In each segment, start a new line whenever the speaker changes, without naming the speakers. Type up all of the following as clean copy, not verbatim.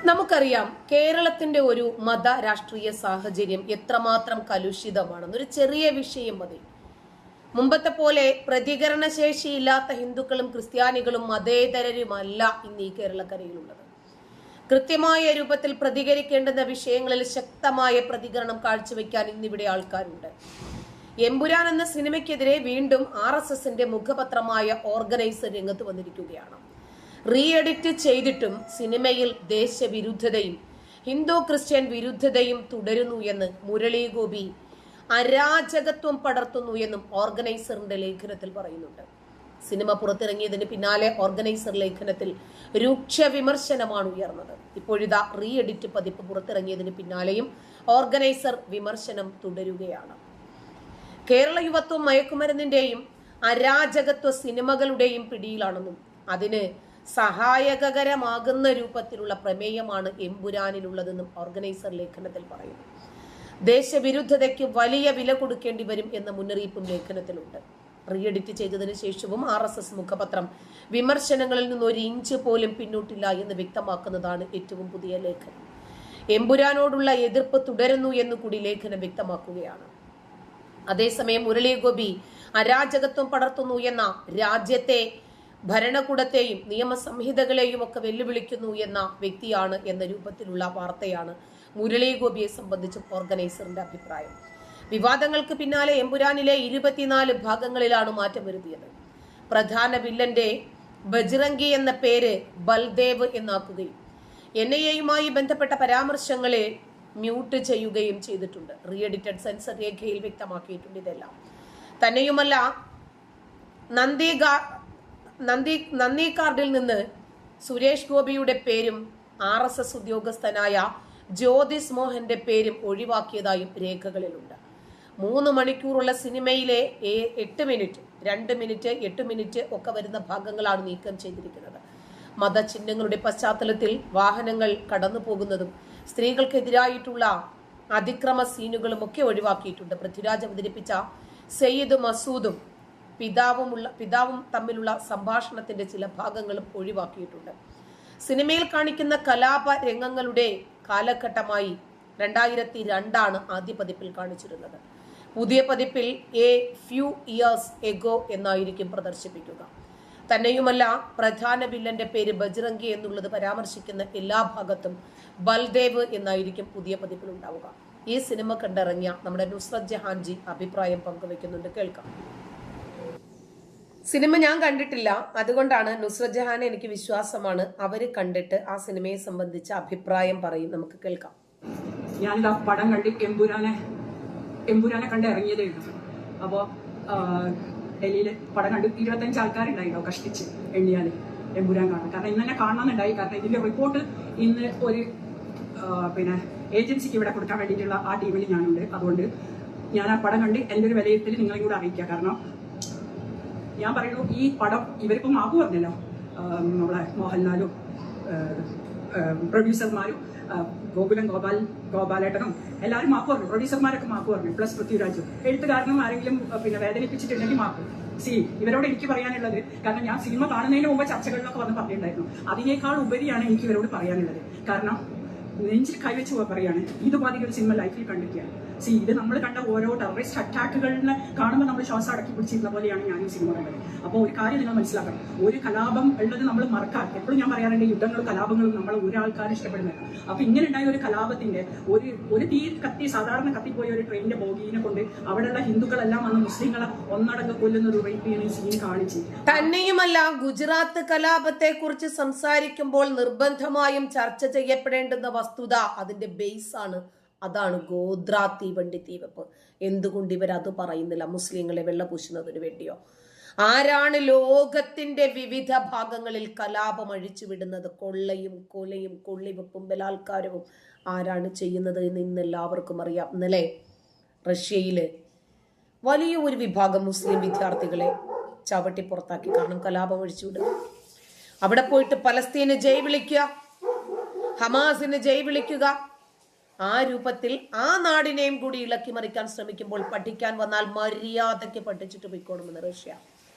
നമുക്കറിയാം കേരളത്തിന്റെ ഒരു മത രാഷ്ട്രീയ സാഹചര്യം എത്രമാത്രം കലുഷിതമാണെന്ന്. ഒരു ചെറിയ വിഷയം മതി. മുമ്പത്തെ പോലെ പ്രതികരണശേഷിയില്ലാത്ത ഹിന്ദുക്കളും ക്രിസ്ത്യാനികളും മതേതരരുമല്ല ഇന്ന് ഈ കേരളക്കരയിലുള്ളത്. കൃത്യമായ രൂപത്തിൽ പ്രതികരിക്കേണ്ടുന്ന വിഷയങ്ങളിൽ ശക്തമായ പ്രതികരണം കാഴ്ചവെക്കാൻ ഇന്നിവിടെ ആൾക്കാരുണ്ട്. എമ്പുരാൻ എന്ന സിനിമയ്ക്കെതിരെ വീണ്ടും RSSന്റെ മുഖപത്രമായ ഓർഗനൈസർ രംഗത്ത് വന്നിരിക്കുകയാണ്. റീ എഡിറ്റ് ചെയ്തിട്ടും സിനിമയിൽ ദേശവിരുദ്ധതയും ഹിന്ദു ക്രിസ്ത്യൻ വിരുദ്ധതയും തുടരുന്നു എന്ന് മുരളി ഗോപി അരാജകത്വം പടർത്തുന്നു എന്നും ഓർഗനൈസറിന്റെ ലേഖനത്തിൽ പറയുന്നുണ്ട്. സിനിമ പുറത്തിറങ്ങിയതിന് പിന്നാലെ ഓർഗനൈസർ ലേഖനത്തിൽ രൂക്ഷ വിമർശനമാണ് ഉയർന്നത്. ഇപ്പോഴിതാ റീ എഡിറ്റ് പതിപ്പ് പുറത്തിറങ്ങിയതിന് പിന്നാലെയും ഓർഗനൈസർ വിമർശനം തുടരുകയാണ്. കേരള യുവത്വം മയക്കുമരുന്നിന്റെയും അരാജകത്വ സിനിമകളുടെയും പിടിയിലാണെന്നും അതിന് സഹായകരമാകുന്ന രൂപത്തിലുള്ള പ്രമേയമാണ് എമ്പുരാനിലുള്ളതെന്നും ഓർഗനൈസർ ലേഖനത്തിൽ പറയുന്നു. ദേശവിരുദ്ധതയ്ക്ക് വലിയ വില കൊടുക്കേണ്ടി വരും എന്ന മുന്നറിയിപ്പും ലേഖനത്തിലുണ്ട്. റീ എഡിറ്റ് ചെയ്തതിനു ശേഷവും RSS മുഖപത്രം വിമർശനങ്ങളിൽ നിന്ന് ഒരു ഇഞ്ച് പോലും പിന്നോട്ടില്ല എന്ന് വ്യക്തമാക്കുന്നതാണ് ഏറ്റവും പുതിയ ലേഖനം. എമ്പുരാനോടുള്ള എതിർപ്പ് തുടരുന്നു എന്നുകൂടി ലേഖനം വ്യക്തമാക്കുകയാണ്. അതേസമയം മുരളി ഗോപി അരാജകത്വം പടർത്തുന്നു എന്ന രാജ്യത്തെ ഭരണകൂടത്തെയും നിയമസംഹിതകളെയും ഒക്കെ വെല്ലുവിളിക്കുന്നു എന്ന വ്യക്തിയാണ് എന്ന രൂപത്തിലുള്ള വാർത്തയാണ് മുരളി ഗോപിയെ സംബന്ധിച്ച് ഓർഗനൈസറിന്റെ അഭിപ്രായം. വിവാദങ്ങൾക്ക് പിന്നാലെ എമ്പുരാനിലെ 24 ഭാഗങ്ങളിലാണ് മാറ്റം വരുത്തിയത്. പ്രധാന വില്ലന്റെ ബജ്റംഗി എന്ന പേര് ബൽദേവ് എന്നാക്കുകയും NIA ബന്ധപ്പെട്ട പരാമർശങ്ങളെ മ്യൂട്ട് ചെയ്യുകയും ചെയ്തിട്ടുണ്ട്. റീ എഡിറ്റഡ് സെൻസർ രേഖയിൽ വ്യക്തമാക്കിയിട്ടുണ്ട് ഇതെല്ലാം. തന്നെയുമല്ല, നന്ദി കാർഡിൽ നിന്ന് സുരേഷ് ഗോപിയുടെ പേരും RSS ഉദ്യോഗസ്ഥനായ ജ്യോതിസ് മോഹന്റെ പേരും ഒഴിവാക്കിയതായും രേഖകളിലുണ്ട്. 3 മണിക്കൂറുള്ള സിനിമയിലെ 8 മിനിറ്റ്, 2 മിനിറ്റ്, 8 മിനിറ്റ് ഒക്കെ വരുന്ന ഭാഗങ്ങളാണ് നീക്കം ചെയ്തിരിക്കുന്നത്. മതചിഹ്നങ്ങളുടെ പശ്ചാത്തലത്തിൽ വാഹനങ്ങൾ കടന്നു പോകുന്നതും സ്ത്രീകൾക്കെതിരായിട്ടുള്ള അതിക്രമ സീനുകളും ഒക്കെ ഒഴിവാക്കിയിട്ടുണ്ട്. പൃഥ്വിരാജ് അവതരിപ്പിച്ച സയ്യിദ് മസൂദും പിതാവും തമ്മിലുള്ള സംഭാഷണത്തിന്റെ ചില ഭാഗങ്ങളും ഒഴിവാക്കിയിട്ടുണ്ട്. സിനിമയിൽ കാണിക്കുന്ന കലാപ രംഗങ്ങളുടെ കാലഘട്ടമായി 2002 ആദ്യ പതിപ്പിൽ കാണിച്ചിരുന്നത്. പുതിയ പതിപ്പിൽ എ ഫ്യൂ ഇയേഴ്സ് എഗോ എന്നായിരിക്കും പ്രദർശിപ്പിക്കുക. തന്നെയുമല്ല, പ്രധാന വില്ലന്റെ പേര് ബജ്റംഗി എന്നുള്ളത് പരാമർശിക്കുന്ന എല്ലാ ഭാഗത്തും ബൽദേവ് എന്നായിരിക്കും പുതിയ പതിപ്പിൽ ഉണ്ടാവുക. ഈ സിനിമ കണ്ടിറങ്ങിയ നമ്മുടെ നുസ്രത് ജഹാൻജി അഭിപ്രായം പങ്കുവെക്കുന്നുണ്ട്, കേൾക്കാം. സിനിമ ഞാൻ കണ്ടിട്ടില്ല, അതുകൊണ്ടാണ് നുസ്രത് ജഹാനെ എനിക്ക് വിശ്വാസമാണ് അവര് കണ്ടിട്ട് ആ സിനിമയെ സംബന്ധിച്ച അഭിപ്രായം പറയും. നമുക്ക് കേൾക്കാം.
ഞാനിതാ പടം കണ്ട് എമ്പുരാനെ കണ്ട് ഇറങ്ങിയതേ ഉള്ളൂ. അപ്പോ ഡൽഹിയിൽ പടം കണ്ട് 25 ആൾക്കാരുണ്ടായിട്ടോ കഷ്ടിച്ച് എണ്ണിയാൽ എമ്പുരാൻ കാണാൻ. കാരണം ഇന്ന് തന്നെ കാണണമെന്നുണ്ടായി. കാരണം ഇതിന്റെ റിപ്പോർട്ട് ഇന്ന് ഒരു ഏജൻസിക്ക് ഇവിടെ കൊടുക്കാൻ വേണ്ടിയിട്ടുള്ള ആ ടീമിൽ ഞാനുണ്ട്. അതുകൊണ്ട് ഞാൻ ആ പടം കണ്ട് എൻ്റെ ഒരു വിലയിരുത്തൽ നിങ്ങളെയും കൂടെ അറിയിക്കുക. കാരണം ഞാൻ പറയുന്നു, ഈ പടം ഇവരിപ്പം മാപ്പ് പറഞ്ഞല്ലോ, നമ്മളെ മോഹൻലാലും പ്രൊഡ്യൂസർമാരും ഗോപാലേട്ടനും എല്ലാവരും മാപ്പ് പറഞ്ഞു. പ്രൊഡ്യൂസർമാരൊക്കെ മാപ്പ് പറഞ്ഞു, പ്ലസ് പൃഥ്വിരാജും. എഴുത്തുകാരനും ആരെങ്കിലും വേദനിപ്പിച്ചിട്ടുണ്ടെങ്കിൽ മാപ്പ്. ഇവരോട് എനിക്ക് പറയാനുള്ളത്, കാരണം ഞാൻ സിനിമ കാണുന്നതിന് മുമ്പ് ചർച്ചകളിലൊക്കെ വന്ന് പറഞ്ഞിട്ടുണ്ടായിരുന്നു, അതിനേക്കാൾ ഉപരിയാണ് എനിക്ക് ഇവരോട് പറയാനുള്ളത്. കാരണം നെഞ്ചിൽ കൈവച്ച് പറയാണ്, ഇതുമാതിരി ഒരു സിനിമ ലൈഫിൽ കണ്ടിരിക്കുകയാണ്. ഇത് നമ്മൾ കണ്ട ഓരോ ടെററിസ്റ്റ് അറ്റാക്കുകളിനെ കാണുമ്പോൾ നമ്മൾ ശ്വാസം അടക്കി പിടിച്ചിരുന്ന പോലെയാണ് ഞാൻ ഈ സിനിമ കണ്ടത്. അപ്പോൾ ഒരു കാര്യം നിങ്ങൾ മനസ്സിലാക്കണം, ഒരു കലാപം ഉള്ളത് നമ്മൾ മറക്കാൻ. എപ്പോഴും ഞാൻ പറയാറുണ്ട്, യുദ്ധങ്ങളും കലാപങ്ങളും നമ്മൾ ഒരാൾക്കാരും ഇഷ്ടപ്പെടുന്നില്ല. അപ്പൊ ഇങ്ങനെ ഉണ്ടായ ഒരു കലാപത്തിന്റെ ഒരു തീ കത്തി, സാധാരണ കത്തിപ്പോയ ഒരു ട്രെയിനിന്റെ ബോഗീനെ കൊണ്ട് അവിടെയുള്ള ഹിന്ദുക്കളെല്ലാം വന്ന് മുസ്ലിങ്ങളെ ഒന്നടങ്കം കൊല്ലുന്ന ഒരു റേപ്പ് ചെയ്യുന്ന സീൻ കാണിച്ച്.
തന്നെയുമല്ല, ഗുജറാത്ത് കലാപത്തെ കുറിച്ച് സംസാരിക്കുമ്പോൾ നിർബന്ധമായും ചർച്ച ചെയ്യപ്പെടേണ്ടുന്ന വസ്തുത അതിന്റെ ബേസ് ആണ്. അതാണ് ഗോദ്ര തീവണ്ടി തീവെപ്പ്. എന്തുകൊണ്ട് ഇവരത് പറയുന്നില്ല? മുസ്ലിങ്ങളെ വെള്ളപൂശുന്നതിന് വേണ്ടിയോ? ആരാണ് ലോകത്തിന്റെ വിവിധ ഭാഗങ്ങളിൽ കലാപം അഴിച്ചുവിടുന്നത്? കൊള്ളയും കൊലയും കൊള്ളിവെപ്പും ബലാത്കാരവും ആരാണ് ചെയ്യുന്നത് എന്ന് ഇന്ന് എല്ലാവർക്കും അറിയാം. ഇന്നലെ റഷ്യയില് വലിയ ഒരു വിഭാഗം മുസ്ലിം വിദ്യാർത്ഥികളെ ചവിട്ടി പുറത്താക്കി. കാരണം കലാപം അഴിച്ചുവിടുക. അവിടെ പോയിട്ട് പലസ്തീന് ജയ് വിളിക്കുക, ഹമാസിന് ജയ് വിളിക്കുക. ആ രൂപത്തിൽ ആ നാടിനെയും കൂടി ഇളക്കി മറിക്കാൻ ശ്രമിക്കുമ്പോൾ പഠിക്കാൻ വന്നാൽ മര്യാദയ്ക്ക് പഠിച്ചിട്ട് പോയിക്കോണമെന്ന് റഷ്യ.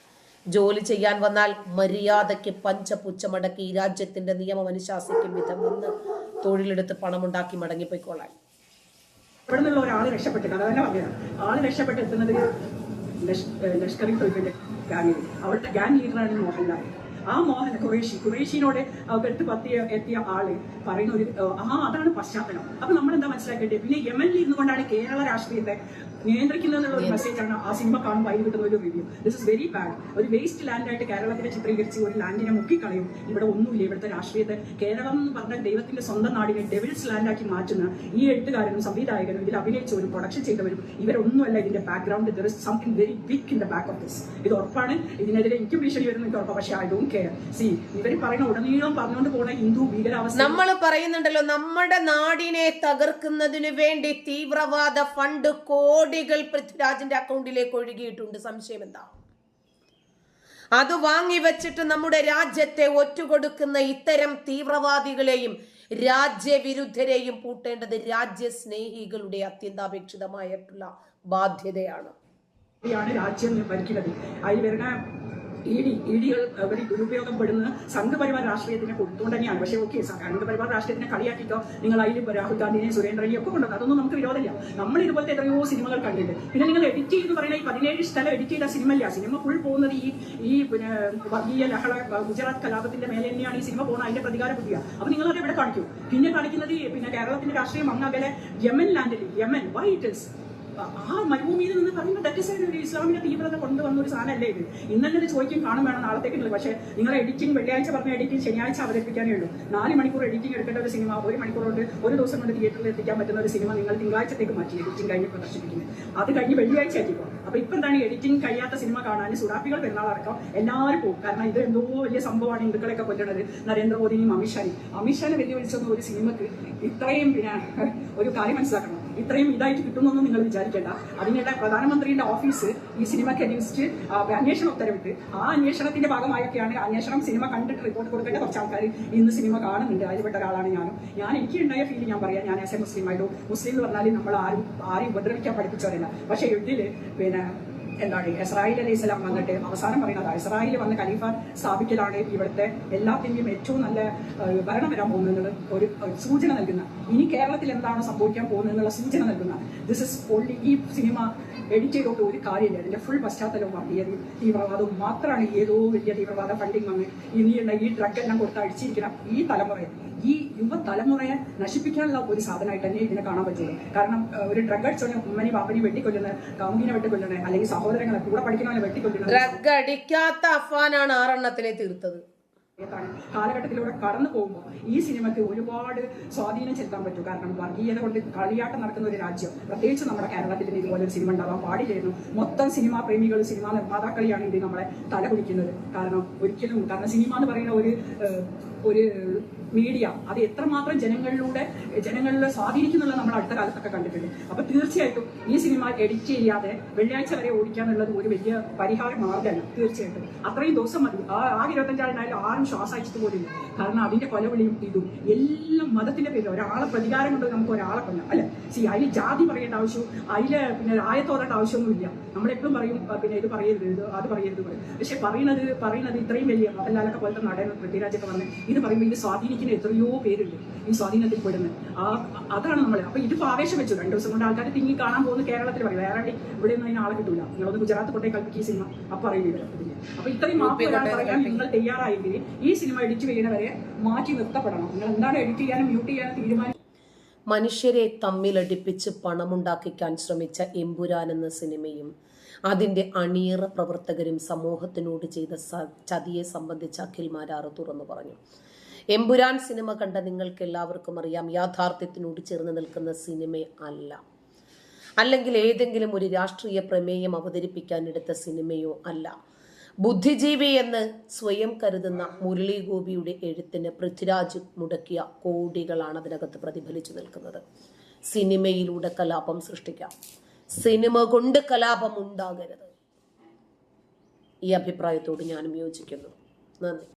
ജോലി ചെയ്യാൻ വന്നാൽ മര്യാദയ്ക്ക് പഞ്ചപുച്ഛമടക്കി ഈ രാജ്യത്തിന്റെ നിയമം അനുശാസിക്കും വിധം നിന്ന് തൊഴിലെടുത്ത് പണമുണ്ടാക്കി മടങ്ങിപ്പോയിക്കോളാൻ.
ഇവിടെ നിന്നുള്ള ഒരാൾ രക്ഷപ്പെട്ടിട്ട് അത് തന്നെ പറയാം. ആള് രക്ഷപ്പെട്ട് എത്തുന്നത് ലഷ്കർ തൊഴിലിന്റെ ഗാങ്ങിൽ. അവളുടെ ഗാങ് ലീഡറാണ് മോഹൻലാൽ. ആ ഖുറേഷിനോട് അടുത്ത് എത്തിയ ആള് പറയുന്ന ഒരു അതാണ് പശ്ചാത്തലം. അപ്പൊ നമ്മളെന്താ മനസ്സിലാക്കേണ്ടത്? പിന്നെ യമനിൽ ഇരുന്നുകൊണ്ടാണ് കേരള രാഷ്ട്രീയത്തെ നിയന്ത്രിക്കുന്നതെന്നുള്ള ഒരു മെസ്സേജാണ് ആ സിനിമ കാണുമ്പോൾ അതിൽ കിട്ടുന്ന ഒരു review. This is very bad. ഒരു വേസ്റ്റ് ലാൻഡായിട്ട് കേരളത്തിനെ ചിത്രീകരിച്ച് ഒരു ലാൻഡിനെ മുക്കിക്കളയും. ഇവിടെ ഒന്നുമില്ല. ഇവിടുത്തെ രാഷ്ട്രീയത്തെ കേരളം എന്ന് പറഞ്ഞാൽ ദൈവത്തിന്റെ സ്വന്തം നാടിനെ ഡെവിൾസ് ലാൻഡാക്കി മാറ്റുന്ന ഈ എഴുത്തുകാരനും സംവിധായകനും ഇതിൽ അഭിനയിച്ചവരും പ്രൊഡക്ഷൻ ചെയ്തവരും ഇവരൊന്നുമല്ല ഇതിന്റെ background. There is something very big in the back of this. ഇത് ഉറപ്പാണ്. ഇതിനെതിരെ എനിക്ക് ഭീഷണി വരുന്ന എനിക്ക് ഉറപ്പാണ്. പക്ഷേ ഐ ഡോണ്ട് കെയർ. സി ഇവർ പറയുന്ന ഉടനീളം പറഞ്ഞുകൊണ്ട് പോകുന്ന ഹിന്ദു ഭീകരാവസ്ഥ
നമ്മൾ പറയുന്നുണ്ടല്ലോ, നമ്മുടെ നാടിനെ തകർക്കുന്നതിന് വേണ്ടി തീവ്രവാദ ഫണ്ട് കോടികൾ പൃഥ്വിരാജിന്റെ അക്കൗണ്ടിലേക്ക് ഒഴുകിയിട്ടുണ്ട്. സംശയം എന്താ? അത് വാങ്ങിവെച്ചിട്ട് നമ്മുടെ രാജ്യത്തെ ഒറ്റുകൊടുക്കുന്ന ഇത്തരം തീവ്രവാദികളെയും രാജ്യവിരുദ്ധരെയും പൂട്ടേണ്ടത് രാജ്യസ്നേഹികളുടെ അത്യന്താപേക്ഷിതമായിട്ടുള്ള ബാധ്യതയാണ്.
രാജ്യം ഭരിക്കുന്നത്. അതിൽ വരുന്ന ഇഡികൾ അവർ ദുരുപയോഗപ്പെടുന്ന സംഘപരിവാർ രാഷ്ട്രീയത്തിനെ കൊടുത്തുകൊണ്ട് തന്നെയാണ്. പക്ഷേ ഓക്കെ, സംഘപരിവാർ രാഷ്ട്രീയത്തിനെ കളിയാക്കിയിട്ടോ നിങ്ങൾ അതിൽ രാഹുൽ ഗാന്ധിനെയും സുരേന്ദ്രനെയും ഒക്കെ കൊണ്ടുവന്നത് അതൊന്നും നമുക്ക് വിരോധമില്ല. നമ്മൾ ഇതുപോലത്തെ എത്രയോ സിനിമകൾ കണ്ടിട്ടുണ്ട്. പിന്നെ നിങ്ങൾ എഡിറ്റ് ചെയ്ത് പറയുന്ന ഈ 17 സ്ഥലം എഡിറ്റ് ചെയ്ത സിനിമയില്ല. സിനിമ ഫുൾ പോകുന്നത് ഈ പിന്നെ വർഗീയ ലഹള ഗുജറാത്ത് കലാപത്തിന്റെ മേലെ തന്നെയാണ് ഈ സിനിമ പോകുന്നത്. അതിന്റെ പ്രതികാര ബുദ്ധിയാണ്. അപ്പൊ നിങ്ങളത് എവിടെ കാണിക്കും? പിന്നെ കാണിക്കുന്നത് പിന്നെ കേരളത്തിന്റെ രാഷ്ട്രീയം അങ്ങകലെ യമൻ ലാൻഡിൽ യമൻ വൈ ഇറ്റ് ഇസ് ആ മരുഭൂമിയിൽ നിന്ന് പറയുമ്പോൾ ദറ്റ് ഒരു ഇസ്ലാമിന്റെ തീവ്രത കൊണ്ടുവന്ന ഒരു സാധനമല്ലേ ഇത്? ഇന്നലെ ഇത് ചോദിക്കും കാണും വേണം നാളത്തേക്കുള്ളത്. പക്ഷേ നിങ്ങൾ എഡിറ്റിംഗ് വെള്ളിയാഴ്ച പറഞ്ഞ എഡിറ്റിംഗ് ശനിയാഴ്ച അവതരിപ്പിക്കാനേ ഉള്ളൂ. 4 മണിക്കൂർ എഡിറ്റിംഗ് എടുക്കേണ്ട ഒരു സിനിമ 1 മണിക്കൂർ കൊണ്ട് ഒരു ദിവസം കൊണ്ട് തിയേറ്ററിൽ എത്തിക്കാൻ പറ്റുന്ന ഒരു സിനിമ നിങ്ങൾ തിങ്കളാഴ്ചത്തേക്ക് മാറ്റി എഡിറ്റിംഗ് കഴിഞ്ഞ് പ്രദർശിപ്പിക്കുന്നത്. അത് കഴിഞ്ഞ് വെള്ളിയാഴ്ച ആക്കിപ്പോ. അപ്പൊ ഇപ്പൊ എന്താണ് എഡിറ്റിംഗ് കഴിയാത്ത സിനിമ കാണാൻ സുഡാപ്പികൾ പെരുന്നാളടക്കം എല്ലാവരും പോകും. കാരണം ഇത് എന്തോ വലിയ സംഭവമാണ് ഹിന്ദുക്കളെയൊക്കെ കൊല്ലുന്നത്. നരേന്ദ്രമോദിനെയും അമിത്ഷാനെ വെല്ലുവിളിച്ചൊന്നും ഒരു സിനിമക്ക് ഇത്രയും പിന്നെ ഒരു കാര്യം മനസ്സിലാക്കണം. ഇത്രയും ഇതായിട്ട് കിട്ടുമെന്നൊന്നും നിങ്ങൾ വിചാരിക്കേണ്ട. അതിനുള്ള പ്രധാനമന്ത്രിയുടെ ഓഫീസ് ഈ സിനിമയ്ക്ക് അഗേൻസ്റ്റ് അന്വേഷണം ഉത്തരവിട്ട് ആ അന്വേഷണത്തിന്റെ ഭാഗമായൊക്കെയാണ് അന്വേഷണം സിനിമ കണ്ടിട്ട് റിപ്പോർട്ട് കൊടുക്കേണ്ട കുറച്ച് ആൾക്കാർ ഇന്ന് സിനിമ കാണുന്നുണ്ട്. അതിൽപ്പെട്ട ഒരാളാണ് ഞാൻ എനിക്ക് ഉണ്ടായ ഫീൽ ഞാൻ പറയാം. ഞാൻ ആസ് എ മുസ്ലിം ആയിട്ട് മുസ്ലിം എന്ന് പറഞ്ഞാൽ നമ്മൾ ആരും ഉപദ്രവിക്കാൻ പഠിപ്പിച്ചവരല്ല. പക്ഷേ ഇതില് പിന്നെ എന്താണ് ഇസ്രായേൽ അലൈഹി സ്വലാം വന്നിട്ട് അവസാനം പറയുന്നത് ഇസ്രായേൽ വന്ന് ഖലീഫ സ്ഥാപിക്കലാണ് ഇവിടുത്തെ എല്ലാത്തിൻ്റെയും ഏറ്റവും നല്ല ഭരണം വരാൻ പോകുന്നത് ഒരു സൂചന നൽകുന്ന, ഇനി കേരളത്തിൽ എന്താണ് സംഭവിക്കാൻ പോകുന്നത് എന്നുള്ള സൂചന നൽകുന്ന ദിസ് ഇസ് ഓൺലി. ഈ സിനിമ എഡിറ്റ് ചെയ്തോട്ട് ഒരു കാര്യമില്ല. അതിന്റെ ഫുൾ പശ്ചാത്തലവും വർഗീയതയും തീവ്രവാദവും മാത്രമാണ്. ഏതോ വലിയ തീവ്രവാദ ഫണ്ടിങ് വന്ന് ഇനിയുള്ള ഈ ഡ്രഗ് എല്ലാം കൊടുത്ത് അടിച്ചിരിക്കണം ഈ തലമുറയെ, ഈ യുവതലമുറയെ നശിപ്പിക്കാനുള്ള ഒരു സാധനമായിട്ട് തന്നെ ഇതിനെ കാണാൻ പറ്റുള്ളൂ. കാരണം ഒരു ഡ്രഗ് അടിച്ചോനെ ഉമ്മനി പാപ്പനി വെട്ടിക്കൊല്ലുന്നത്, കാമുകിനെ വെട്ടിക്കൊല്ലുന്നത്, അല്ലെങ്കിൽ സഹോദരങ്ങളെ കൂടെ പഠിക്കുന്നവനെ വെട്ടിക്കൊല്ലുന്നത്.
ഡ്രഗ് അടിക്കാത്ത അഫാനാണ് 6 തീർത്തത്.
കാലഘട്ടത്തിലൂടെ കടന്നു പോകുമ്പോൾ ഈ സിനിമയ്ക്ക് ഒരുപാട് സ്വാധീനം ചെലുത്താൻ പറ്റും. കാരണം വർഗീയത കൊണ്ട് കളിയാട്ടം നടക്കുന്ന ഒരു രാജ്യം, പ്രത്യേകിച്ച് നമ്മുടെ കേരളത്തിൽ ഇതുപോലെ ഒരു സിനിമ ഉണ്ടാവാൻ പാടില്ലായിരുന്നു. മൊത്തം സിനിമാ പ്രേമികളും സിനിമാ നിർമ്മാതാക്കളെയാണ് ഇത് നമ്മളെ തലകുടിക്കുന്നത്. കാരണം സിനിമ എന്ന് പറയുന്ന ഒരു മീഡിയ അത് എത്രമാത്രം ജനങ്ങളിലെ സ്വാധീനിക്കുന്നുള്ള നമ്മൾ അടുത്ത കാലത്തൊക്കെ കണ്ടിട്ടുണ്ട്. അപ്പൊ തീർച്ചയായിട്ടും ഈ സിനിമ എഡിറ്റ് ചെയ്യാതെ വെള്ളിയാഴ്ച വരെ ഓടിക്കാന്നുള്ളത് ഒരു വലിയ പരിഹാര മാർഗ്ഗമല്ല. തീർച്ചയായിട്ടും അത്രയും ദിവസം മതി. ആ 25,000 ആരും ശ്വാസം അയച്ചിട്ട് പോലില്ല. കാരണം അതിന്റെ കൊലവിളിയും ഇതും എല്ലാം മതത്തിന്റെ പേരിൽ ഒരാളെ പ്രതികാരം കൊണ്ട് നമുക്ക് ഒരാളെ കൊല്ലാം അല്ലെ. അതിൽ ജാതി പറയേണ്ട ആവശ്യവും അതില് പിന്നെ ആയത്തോടേണ്ട ആവശ്യമൊന്നുമില്ല. നമ്മളെപ്പോഴും പറയും പിന്നെ ഇത് പറയരുത് അത് പറയരുത് പറയും. പക്ഷെ പറയുന്നത് ഇത്രയും വലിയ മോഹൻലാലൊക്കെ പോലത്തെ നടൻ പൃഥ്വിരാജൊക്കെ പറഞ്ഞ് ഇത് പറയുമ്പോൾ ഇത് സ്വാധീനിക്കുന്ന എത്രയോ പേരുണ്ട് ഈ സ്വാധീനത്തിൽ പെടുന്നത്. അതാണ് നമ്മൾ. അപ്പൊ ഇതിപ്പോ ആവേശം വെച്ചു 2 ദിവസം കൊണ്ട് ആൾക്കാർ തിങ്ങി കാണാൻ പോകുന്ന കേരളത്തിൽ പറയും. വേറെ ഇവിടെ ഒന്നും അതിന് ആളെ കിട്ടൂല. നിങ്ങളൊന്ന് ഗുജറാത്ത് കൊണ്ടേ കളിപ്പിക്കുക സിനിമ അപ്പൊ അറിയില്ല. അപ്പൊ ഇത്രയും മാപ്പ് പറയാൻ നിങ്ങൾ തയ്യാറായെങ്കിൽ ഈ സിനിമ എഡിറ്റ് ചെയ്യുന്നവരെ മാറ്റി നിർത്തപ്പെടണം. നിങ്ങൾ എന്താണ് എഡിറ്റ് ചെയ്യാനും മ്യൂട്ട് ചെയ്യാനും തീരുമാനം.
മനുഷ്യരെ തമ്മിലടിപ്പിച്ച് പണമുണ്ടാക്കിക്കാൻ ശ്രമിച്ച എമ്പുരാൻ എന്ന സിനിമയും അതിന്റെ അണിയറ പ്രവർത്തകരും സമൂഹത്തിനോട് ചെയ്ത ചതിയെ സംബന്ധിച്ച് അഖിൽ മാരാറ് തുറന്നു പറഞ്ഞു. എമ്പുരാൻ സിനിമ കണ്ട നിങ്ങൾക്ക് എല്ലാവർക്കും അറിയാം, യാഥാർത്ഥ്യത്തിനോട് ചേർന്ന് നിൽക്കുന്ന സിനിമ അല്ല, അല്ലെങ്കിൽ ഏതെങ്കിലും ഒരു രാഷ്ട്രീയ പ്രമേയം അവതരിപ്പിക്കാനെടുത്ത സിനിമയോ അല്ല. ബുദ്ധിജീവി എന്ന് സ്വയം കരുതുന്ന മുരളി ഗോപിയുടെ എഴുത്തിന് പൃഥ്വിരാജ് മുടക്കിയ കോടികളാണ് അതിനകത്ത് പ്രതിഫലിച്ചു നിൽക്കുന്നത്. സിനിമയിലൂടെ കലാപം സൃഷ്ടിക്കാം, സിനിമ കൊണ്ട് കലാപം ഉണ്ടാകരുത്. ഈ അഭിപ്രായത്തോട് ഞാനും യോജിക്കുന്നു. നന്ദി.